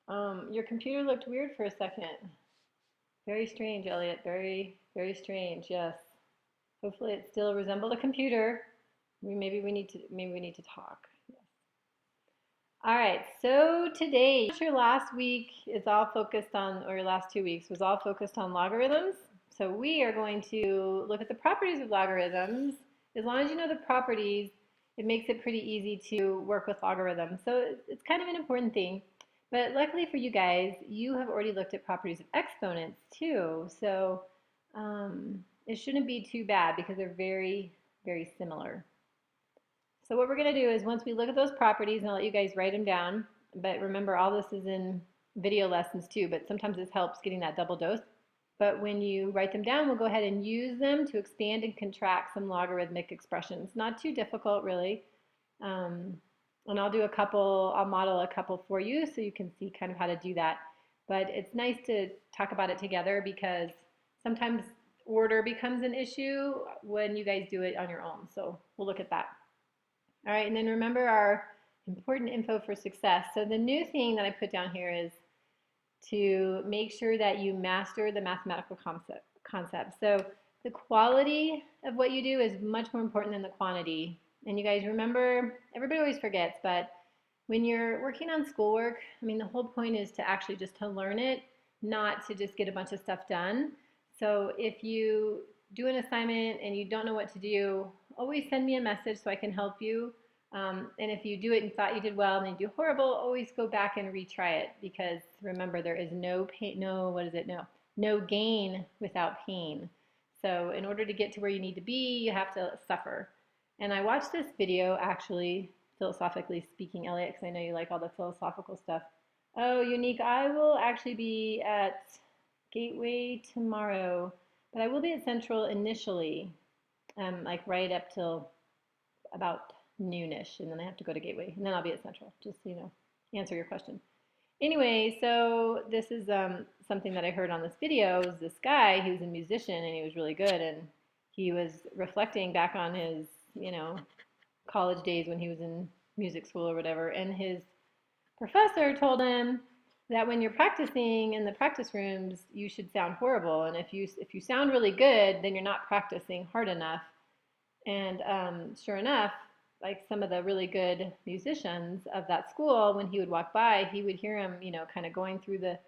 Your computer looked weird for a second. Very strange, Elliot. Very, very strange. Yes. Hopefully, it still resembled a computer. Maybe we need to talk. Yes. All right. So today, your last week is all focused on, or your last 2 weeks was all focused on logarithms. So we are going to look at the properties of logarithms. As long as you know the properties, it makes it pretty easy to work with logarithms. So it's kind of an important thing. But luckily for you guys, you have already looked at properties of exponents too. So it shouldn't be too bad because they're very, very similar. So what we're going to do is once we look at those properties, and I'll let you guys write them down, but remember all this is in video lessons too, but sometimes this helps getting that double dose. But when you write them down, we'll go ahead and use them to expand and contract some logarithmic expressions. Not too difficult, really. And I'll model a couple for you so you can see kind of how to do that. But it's nice to talk about it together because sometimes order becomes an issue when you guys do it on your own. So we'll look at that. All right, and then remember our important info for success. So the new thing that I put down here is to make sure that you master the mathematical concept. So the quality of what you do is much more important than the quantity. And you guys remember, everybody always forgets, but when you're working on schoolwork, I mean, the whole point is to actually just to learn it, not to just get a bunch of stuff done. So if you do an assignment and you don't know what to do, always send me a message so I can help you. And if you do it and thought you did well and then you do horrible, always go back and retry it because remember there is no pain, no gain without pain. So in order to get to where you need to be, you have to suffer. And I watched this video actually, philosophically speaking, Elliot, because I know you like all the philosophical stuff. Oh, Unique, I will actually be at Gateway tomorrow, but I will be at Central initially, like right up till about noonish, and then I have to go to Gateway, and then I'll be at Central, just so you know, answer your question. Anyway, so this is something that I heard on this video. It was this guy, he was a musician, and he was really good, and he was reflecting back on his, college days when he was in music school or whatever, and his professor told him that when you're practicing in the practice rooms, you should sound horrible, and if you sound really good, then you're not practicing hard enough. And sure enough, like some of the really good musicians of that school, when he would walk by, he would hear him, kind of going through the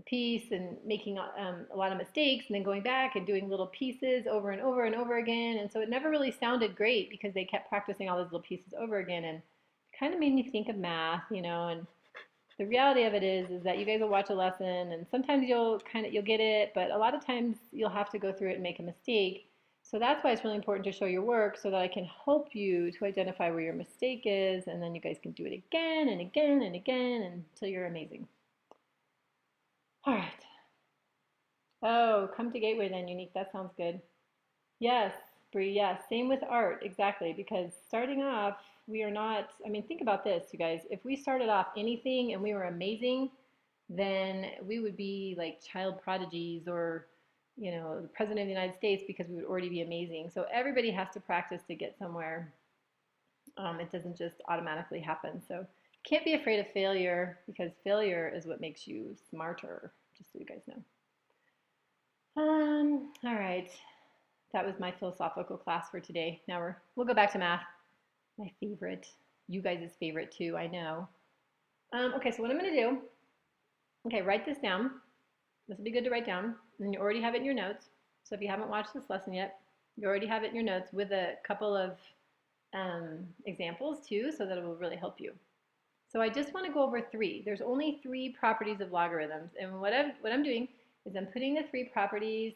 piece and making a lot of mistakes and then going back and doing little pieces over and over and over again. And so it never really sounded great because they kept practicing all those little pieces over again. And it kind of made me think of math, and the reality of it is that you guys will watch a lesson and sometimes you'll get it, but a lot of times you'll have to go through it and make a mistake. So that's why it's really important to show your work so that I can help you to identify where your mistake is, and then you guys can do it again and again and again until you're amazing. All right. Oh, come to Gateway then, Unique. That sounds good. Yes, Bree, yes. Same with art, exactly. Because starting off, we are not, I mean, think about this, you guys. If we started off anything and we were amazing, then we would be like child prodigies or, the President of the United States because we would already be amazing. So everybody has to practice to get somewhere. It doesn't just automatically happen. So can't be afraid of failure because failure is what makes you smarter, just so you guys know. All right. That was my philosophical class for today. Now we'll go back to math. My favorite. You guys' favorite too, I know. Okay, so what I'm going to do, okay, write this down. This will be good to write down. And you already have it in your notes. So if you haven't watched this lesson yet, you already have it in your notes with a couple of examples too, so that it will really help you. So I just want to go over three. There's only three properties of logarithms. And what I'm doing is I'm putting the three properties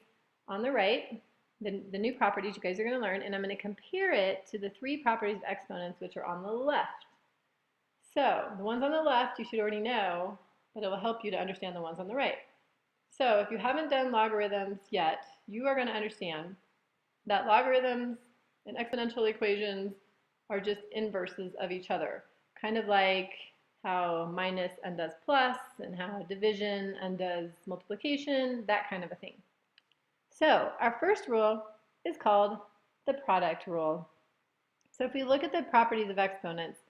on the right, the new properties you guys are going to learn, and I'm going to compare it to the three properties of exponents, which are on the left. So the ones on the left you should already know, but it will help you to understand the ones on the right. So if you haven't done logarithms yet, you are going to understand that logarithms and exponential equations are just inverses of each other. Kind of like how minus undoes plus and how division undoes multiplication, that kind of a thing. So our first rule is called the product rule. So if we look at the properties of exponents,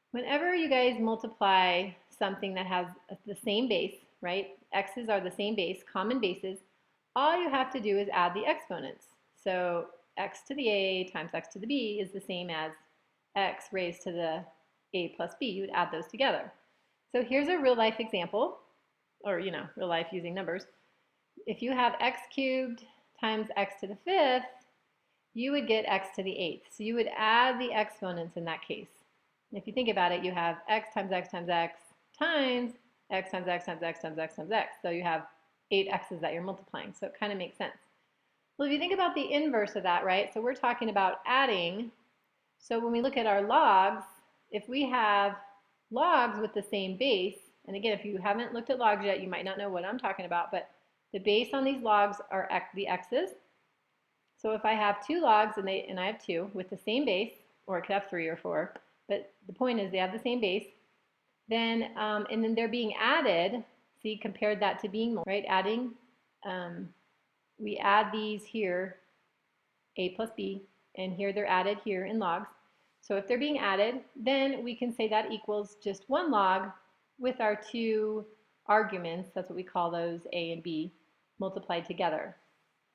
whenever you guys multiply something that has the same base, right? X's are the same base, common bases. All you have to do is add the exponents. So x to the a times x to the b is the same as x raised to the a plus b. You would add those together. So here's a real life example, or real life using numbers. If you have x cubed times x to the 5th, you would get x to the 8th. So you would add the exponents in that case. And if you think about it, you have x times x times x times x times x times x times x times x. So you have 8 x's that you're multiplying. So it kind of makes sense. Well, if you think about the inverse of that, right? So we're talking about adding. So when we look at our logs, if we have logs with the same base, and again, if you haven't looked at logs yet, you might not know what I'm talking about, but the base on these logs are the x's. So if I have 2 logs and I have 2 with the same base, or it could have 3 or 4, but the point is they have the same base, then and then they're being added. See, compared that to being, right? Adding, we add these here, a plus b, and here they're added here in logs. So if they're being added, then we can say that equals just 1 log with our 2 arguments, that's what we call those, a and b, multiplied together.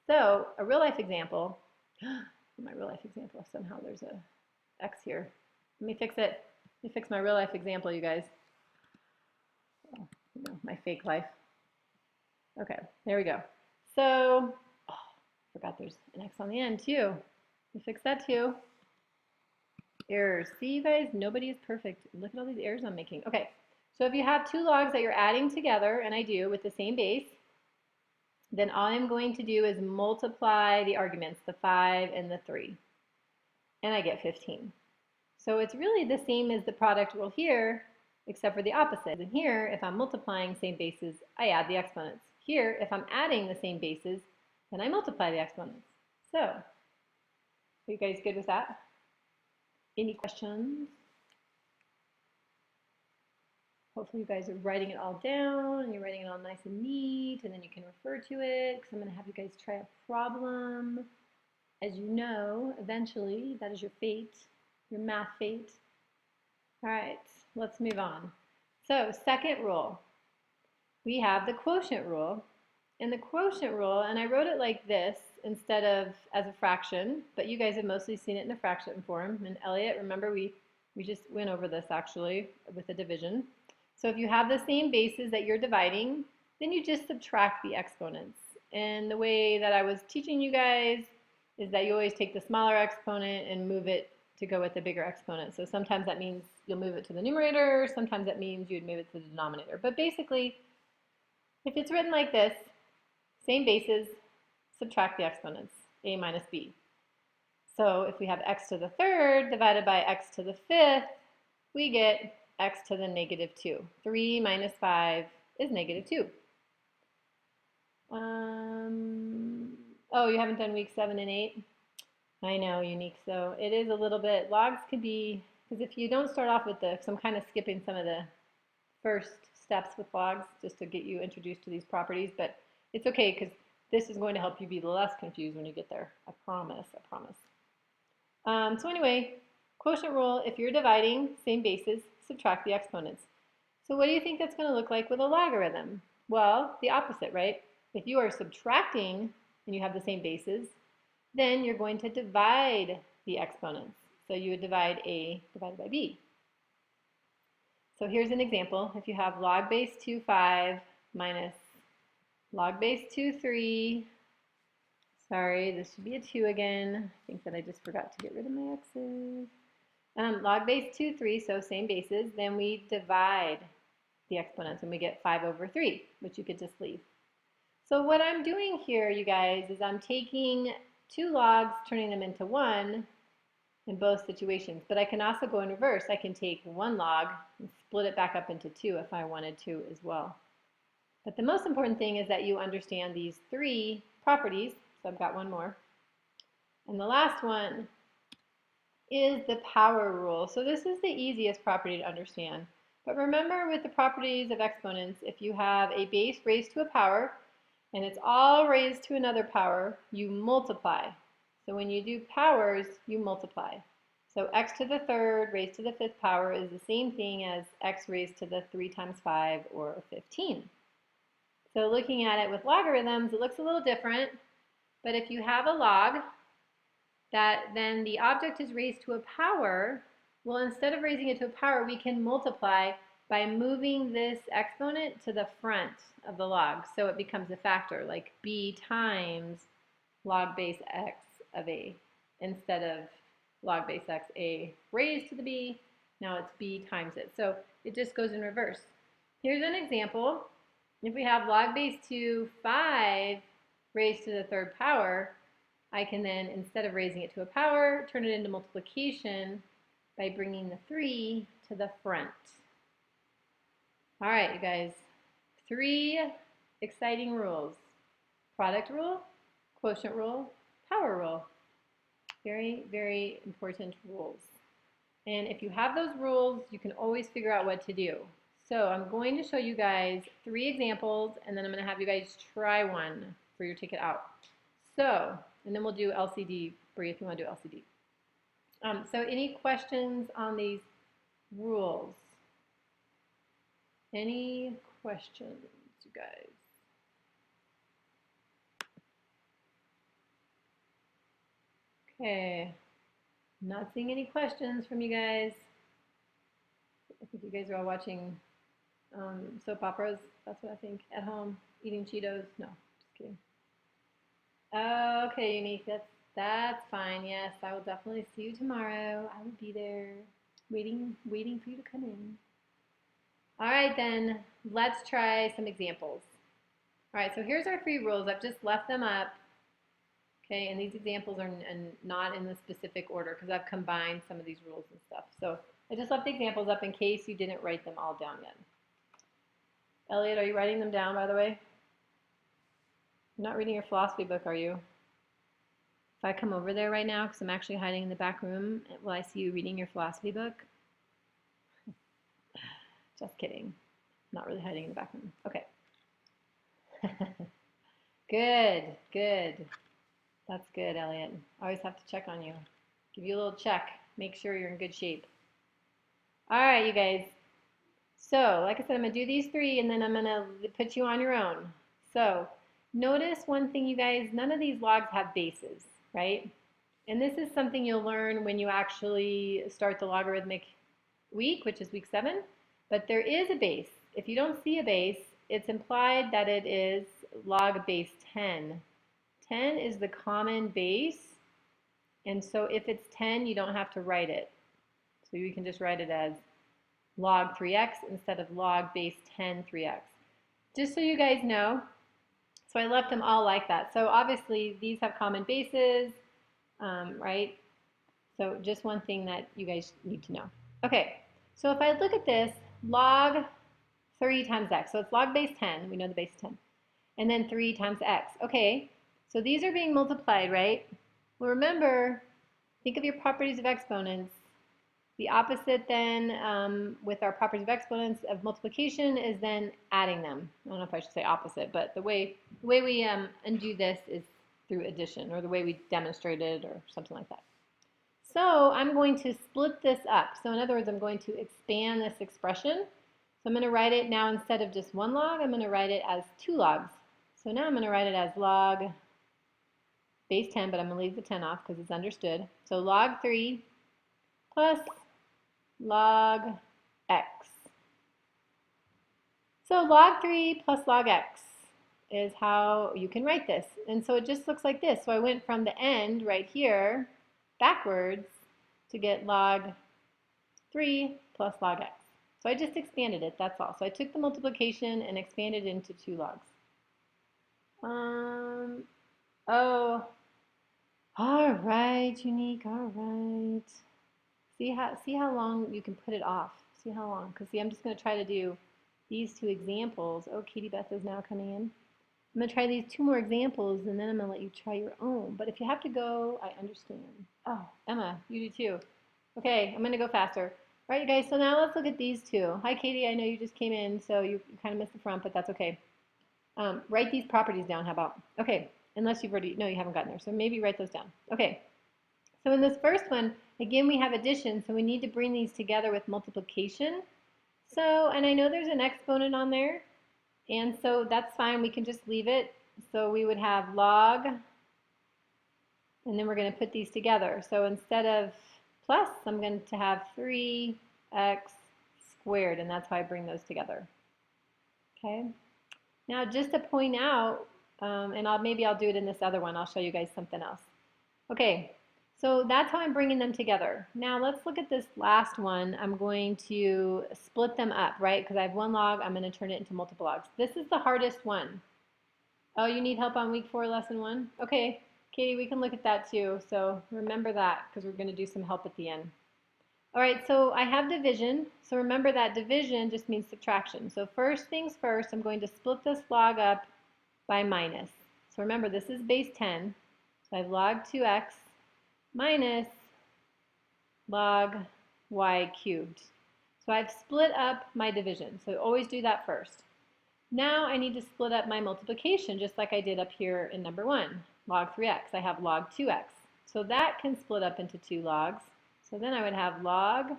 So a real life example, my real life example, somehow there's a x here. Let me fix it. Let me fix my real life example, you guys. Oh, my fake life. Okay, there we go. So, oh, I forgot there's an x on the end too. Let me fix that too. Errors. See, you guys, nobody is perfect. Look at all these errors I'm making. Okay, so if you have 2 logs that you're adding together, and I do, with the same base, then all I'm going to do is multiply the arguments, the 5 and the 3, and I get 15. So it's really the same as the product rule here, except for the opposite. And here, if I'm multiplying same bases, I add the exponents. Here, if I'm adding the same bases, then I multiply the exponents. So, are you guys good with that? Any questions? Hopefully you guys are writing it all down and you're writing it all nice and neat, and then you can refer to it, because I'm going to have you guys try a problem. As you know, eventually, that is your fate, your math fate. All right, let's move on. So, second rule, we have the quotient rule. And the quotient rule, and I wrote it like this instead of as a fraction, but you guys have mostly seen it in a fraction form. And Elliot, remember we just went over this actually with a division. So if you have the same bases that you're dividing, then you just subtract the exponents. And the way that I was teaching you guys is that you always take the smaller exponent and move it to go with the bigger exponent. So sometimes that means you'll move it to the numerator, sometimes that means you'd move it to the denominator. But basically, if it's written like this, same bases, subtract the exponents, a minus b. So if we have x to the 3rd divided by x to the 5th, we get x to the negative 2. 3 minus 5 is negative 2. Oh, you haven't done week 7 and 8? I know, unique. So it is a little bit, logs could be, because if you don't start off with the, so I'm kind of skipping some of the first steps with logs just to get you introduced to these properties, but it's okay because this is going to help you be less confused when you get there. I promise, I promise. So anyway, quotient rule, if you're dividing same bases, subtract the exponents. So what do you think that's going to look like with a logarithm? Well, the opposite, right? If you are subtracting and you have the same bases, then you're going to divide the exponents. So you would divide a divided by b. So here's an example. If you have log base 2, 5 minus log base 2, 3. Sorry, this should be a 2 again. I think that I just forgot to get rid of my x's. Log base 2, 3, so same bases. Then we divide the exponents and we get 5 over 3, which you could just leave. So what I'm doing here, you guys, is I'm taking 2 logs, turning them into 1 in both situations. But I can also go in reverse. I can take 1 log and split it back up into 2 if I wanted to as well. But the most important thing is that you understand these 3 properties. So I've got one more. And the last one is the power rule. So this is the easiest property to understand. But remember, with the properties of exponents, if you have a base raised to a power and it's all raised to another power, you multiply. So when you do powers, you multiply. So x to the third raised to the fifth power is the same thing as x raised to the 3 times 5, or 15. So looking at it with logarithms, it looks a little different. But if you have a log that then the object is raised to a power, well, instead of raising it to a power, we can multiply by moving this exponent to the front of the log. So it becomes a factor, like b times log base x of a, instead of log base x a raised to the b. Now it's b times it. So it just goes in reverse. Here's an example. If we have log base 2 5 raised to the third power, I can then, instead of raising it to a power, turn it into multiplication by bringing the 3 to the front. All right, you guys, 3 exciting rules. Product rule, quotient rule, power rule. Very, very important rules. And if you have those rules, you can always figure out what to do. So I'm going to show you guys 3 examples, and then I'm going to have you guys try one for your ticket out. So, and then we'll do LCD, Bree, if you want to do LCD. So any questions on these rules? Any questions, you guys? Okay, I'm not seeing any questions from you guys. I think you guys are all watching soap operas. That's what I think. At home, eating Cheetos. No, just kidding. Okay, Unique. That's fine. Yes, I will definitely see you tomorrow. I will be there, waiting for you to come in. All right, then let's try some examples. All right, so here's our 3 rules. I've just left them up. Okay, and these examples are not in the specific order because I've combined some of these rules and stuff. So I just left the examples up in case you didn't write them all down yet. Elliot, are you writing them down, by the way? You're not reading your philosophy book, are you? If I come over there right now, because I'm actually hiding in the back room, will I see you reading your philosophy book? Just kidding. Not really hiding in the back room. Okay. Good, good. That's good, Elliot. I always have to check on you. Give you a little check. Make sure you're in good shape. All right, you guys. So, like I said, I'm going to do these 3, and then I'm going to put you on your own. So, notice one thing, you guys. None of these logs have bases, right? And this is something you'll learn when you actually start the logarithmic week, which is week 7. But there is a base. If you don't see a base, it's implied that it is log base 10. 10 is the common base, and so if it's 10, you don't have to write it. So you can just write it as log 3x instead of log base 10 3x. Just so you guys know, so I left them all like that. So obviously these have common bases, right? So just one thing that you guys need to know. Okay, so if I look at this, log 3 times x, so it's log base 10, we know the base is 10, and then 3 times x. Okay, so these are being multiplied, right? Well, remember, think of your properties of exponents. The opposite then with our properties of exponents of multiplication is then adding them. I don't know if I should say opposite, but the way we undo this is through addition, or the way we demonstrated, or something like that. So I'm going to split this up. So in other words, I'm going to expand this expression. So I'm going to write it now, instead of just 1 log, I'm going to write it as 2 logs. So now I'm going to write it as log base 10, but I'm going to leave the 10 off because it's understood. So log 3 plus log x. So log 3 plus log x is how you can write this. And so it just looks like this. So I went from the end right here backwards to get log 3 plus log x. So I just expanded it, that's all. So I took the multiplication and expanded it into 2 logs. Oh, all right, Unique, all right. See how long you can put it off. See how long, because see, I'm just going to try to do these 2 examples. Oh, Katie Beth is now coming in. I'm going to try these 2 more examples, and then I'm going to let you try your own. But if you have to go, I understand. Oh, Emma, you do too. Okay, I'm going to go faster. All right, you guys, so now let's look at these 2. Hi, Katie, I know you just came in, so you kind of missed the front, but that's okay. Write these properties down, how about? Okay, unless you've already, no, you haven't gotten there, so maybe write those down. Okay, so in this first one, again, we have addition, so we need to bring these together with multiplication. So, and I know there's an exponent on there, and so that's fine. We can just leave it. So we would have log, and then we're going to put these together. So instead of plus, I'm going to have 3x squared, and that's how I bring those together. Okay. Now, just to point out, and maybe I'll do it in this other one. I'll show you guys something else. Okay, so that's how I'm bringing them together. Now, let's look at this last one. I'm going to split them up, right? Because I have one log. I'm going to turn it into multiple logs. This is the hardest one. Oh, you need help on week 4, lesson 1? Okay, Katie, we can look at that too. So remember that because we're going to do some help at the end. All right, so I have division. So remember that division just means subtraction. So first things first, I'm going to split this log up by minus. So remember, this is base 10. So I have log 2x minus log y cubed. So I've split up my division. So always do that first. Now I need to split up my multiplication just like I did up here in number 1. Log 3x. I have log 2x. So that can split up into 2 logs. So then I would have log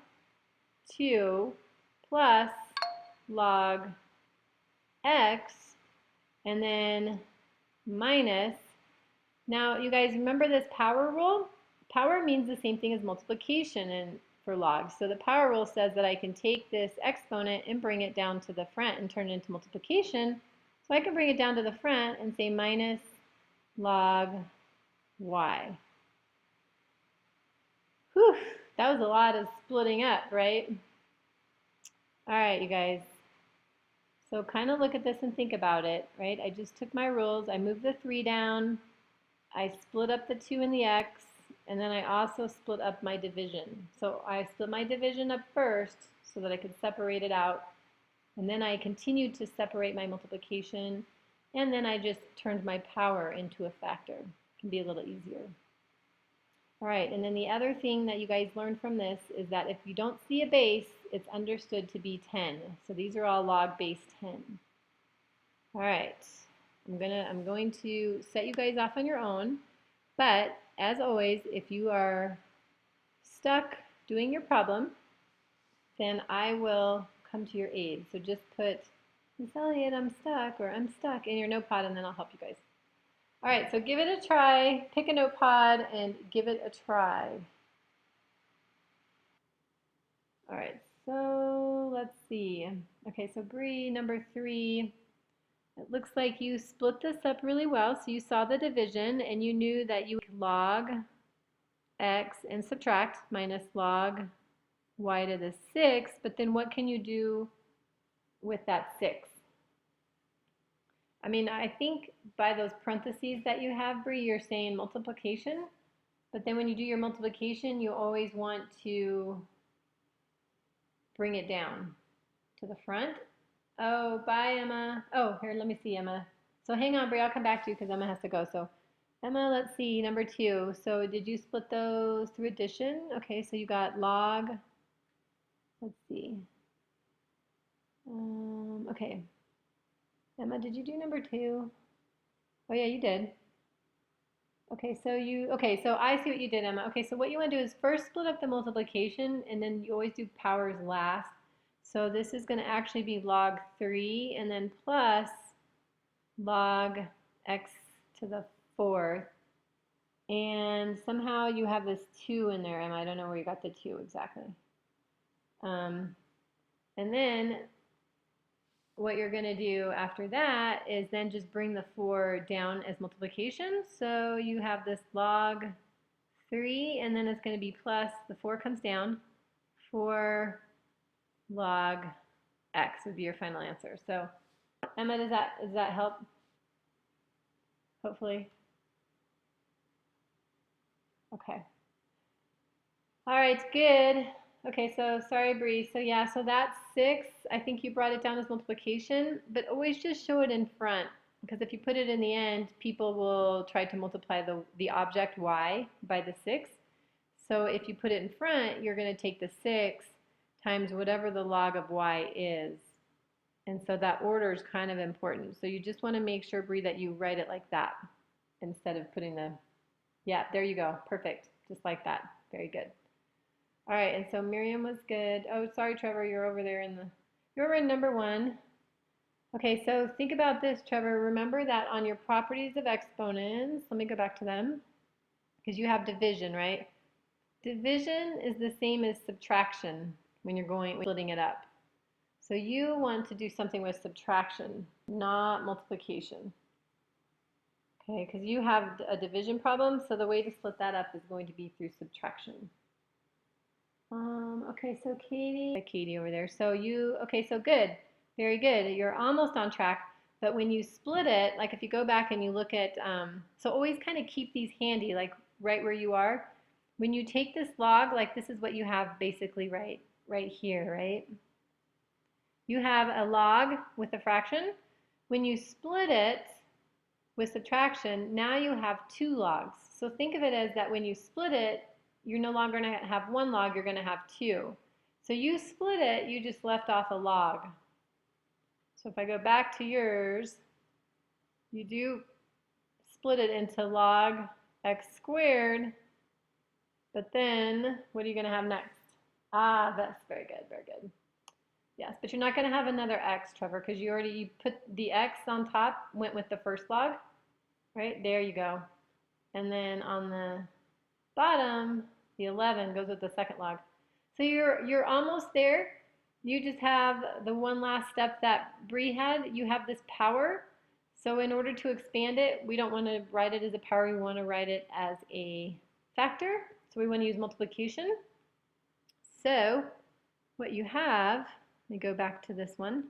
2 plus log x, and then minus. Now, you guys remember this power rule? Power means the same thing as multiplication for logs. So the power rule says that I can take this exponent and bring it down to the front and turn it into multiplication. So I can bring it down to the front and say minus log y. Whew, that was a lot of splitting up, right? All right, you guys. So kind of look at this and think about it, right? I just took my rules. I moved the 3 down. I split up the 2 and the x, and then I also split up my division. So I split my division up first so that I could separate it out, and then I continued to separate my multiplication, and then I just turned my power into a factor. It can be a little easier. All right, and then the other thing that you guys learned from this is that if you don't see a base, it's understood to be 10. So these are all log base 10. All right, I'm going to set you guys off on your own, but as always, if you are stuck doing your problem, then I will come to your aid. So just put, Miss Elliott, I'm stuck, or I'm stuck in your notepad, and then I'll help you guys. All right, so give it a try. Pick a notepad and give it a try. All right, so let's see. Okay, so Bree, number 3. It looks like you split this up really well. So you saw the division and you knew that you would log x and subtract minus log y to the 6. But then what can you do with that 6? I mean, I think by those parentheses that you have, Bree, you're saying multiplication. But then when you do your multiplication, you always want to bring it down to the front. Oh, bye, Emma. Oh, here, let me see, Emma. So hang on, Bree, I'll come back to you because Emma has to go. So Emma, let's see, number 2. So did you split those through addition? Okay, so you got log, let's see. Okay. Emma, did you do number 2? Oh yeah, you did. Okay, so I see what you did, Emma. Okay, so what you want to do is first split up the multiplication, and then you always do powers last. So this is going to actually be log 3, and then plus log x to the 4th. And somehow you have this 2 in there, Emma. I don't know where you got the 2 exactly. And then what you're going to do after that is then just bring the 4 down as multiplication. So you have this log 3, and then it's going to be plus, the 4 comes down, 4 log x would be your final answer. So Emma, does that help? Hopefully. Okay. All right, good. Okay, so sorry, Bree. So yeah, so that's 6. I think you brought it down as multiplication, but always just show it in front, because if you put it in the end, people will try to multiply the object y by the 6. So if you put it in front, you're going to take the 6 times whatever the log of y is. And so that order is kind of important. So you just want to make sure, Bree, that you write it like that instead of putting the, yeah, there you go. Perfect. Just like that. Very good. All right, and so Miriam was good. Oh, sorry, Trevor, you're over there you're in number 1. Okay, so think about this, Trevor. Remember that on your properties of exponents, let me go back to them, because you have division, right? Division is the same as subtraction when you're splitting it up. So you want to do something with subtraction, not multiplication. Okay, because you have a division problem, so the way to split that up is going to be through subtraction. Okay, so Katie over there. So okay, so good. Very good. You're almost on track. But when you split it, like if you go back and you look at, so always kind of keep these handy, like right where you are. When you take this log, like this is what you have basically right here, right? You have a log with a fraction. When you split it with subtraction, now you have 2 logs. So think of it as that when you split it, you're no longer going to have 1 log, you're going to have 2. So you split it, you just left off a log. So if I go back to yours, you do split it into log x squared, but then what are you going to have next? Ah, that's very good, very good. Yes, but you're not going to have another x, Trevor, because you put the x on top, went with the first log, right? There you go. And then on the bottom, the 11 goes with the second log. So you're almost there. You just have the one last step that Bree had. You have this power. So in order to expand it, we don't want to write it as a power. We want to write it as a factor. So we want to use multiplication. So what you have, let me go back to this one.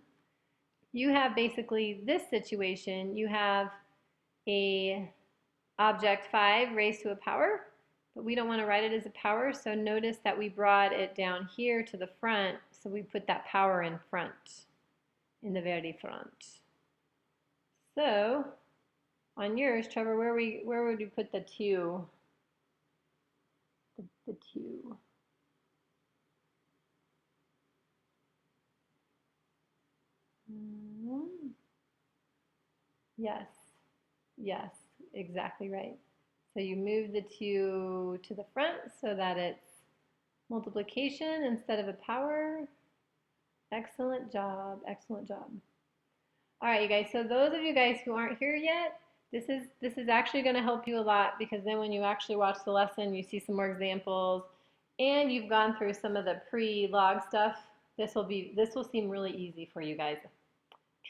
You have basically this situation. You have a object 5 raised to a power, but we don't want to write it as a power, so notice that we brought it down here to the front, so we put that power in front, in the very front. So on yours, Trevor, where would we put the 2? The 2. Yes, yes, exactly right. So you move the 2 to the front so that it's multiplication instead of a power. Excellent job, excellent job. All right, you guys, so those of you guys who aren't here yet, this is actually going to help you a lot, because then when you actually watch the lesson, you see some more examples, and you've gone through some of the pre-log stuff. This will seem really easy for you guys.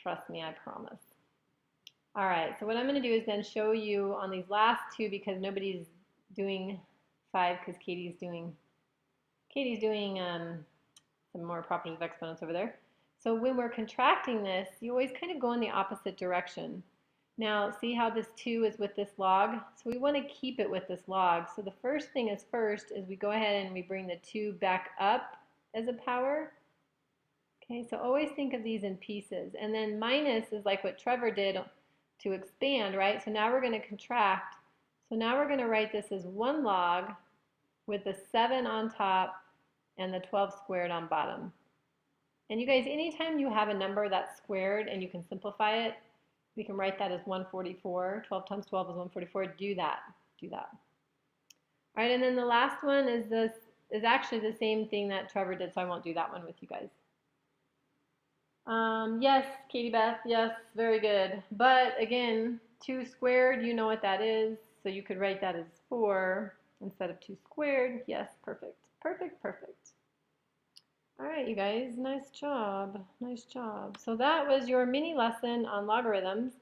Trust me, I promise. All right, so what I'm going to do is then show you on these last 2, because nobody's doing 5, because Katie's doing some more properties of exponents over there. So when we're contracting this, you always kind of go in the opposite direction. Now, see how this 2 is with this log? So we want to keep it with this log. So the first thing is we go ahead and we bring the 2 back up as a power. Okay, so always think of these in pieces. And then minus is like what Trevor did to expand, right? So now we're going to contract. So now we're going to write this as 1 log with the 7 on top and the 12 squared on bottom. And you guys, anytime you have a number that's squared and you can simplify it, we can write that as 144. 12 times 12 is 144. Do that. Do that. All right, and then the last one is actually the same thing that Trevor did, so I won't do that one with you guys. Yes, Katie Beth, yes, very good. But again, 2 squared, you know what that is, so you could write that as 4 instead of 2 squared. Yes, perfect, perfect, perfect. All right, you guys, nice job, nice job. So that was your mini lesson on logarithms.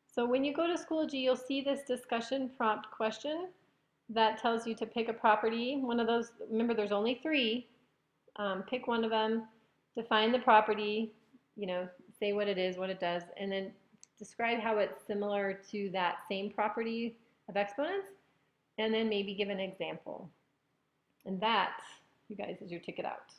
So when you go to Schoology, you'll see this discussion prompt question that tells you to pick a property. One of those, remember there's only 3. Pick one of them, define the property, you know, say what it is, what it does, and then describe how it's similar to that same property of exponents, and then maybe give an example. And that, you guys, is your ticket out.